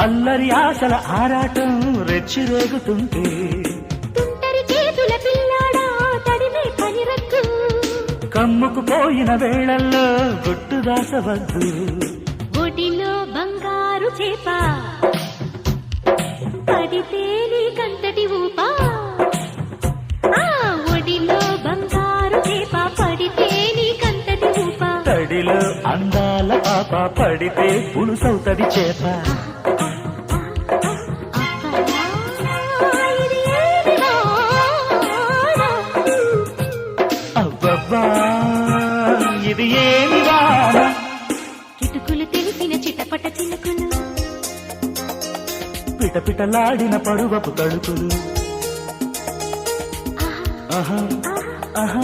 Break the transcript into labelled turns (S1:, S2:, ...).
S1: అల్లరి ఆశల ఆరాటం రెచ్చిరేగుతుంటే
S2: తుంటరి చేతుల పిల్లాడా తడిమే పనిరద్దు
S1: కమ్ముకుపోయిన వేళల్లో గుట్టు దాసవద్దు
S2: ఒడిలో బంగారు చేప పడితే నీకంతటి ఊపా ఒడిలో బంగారు చేప పడితే నీకంతటి ఊపా
S1: తడిలో అందాల పాప పడితే పులుసవుతది చేప అబ్బబ్బా ఇది ఏమి వాన
S2: కిటుకులు తెలిసిన చిటపట చిలుకులు
S1: పిటపిటలాడిన పరువపు తడుకులు ఆహా ఆహా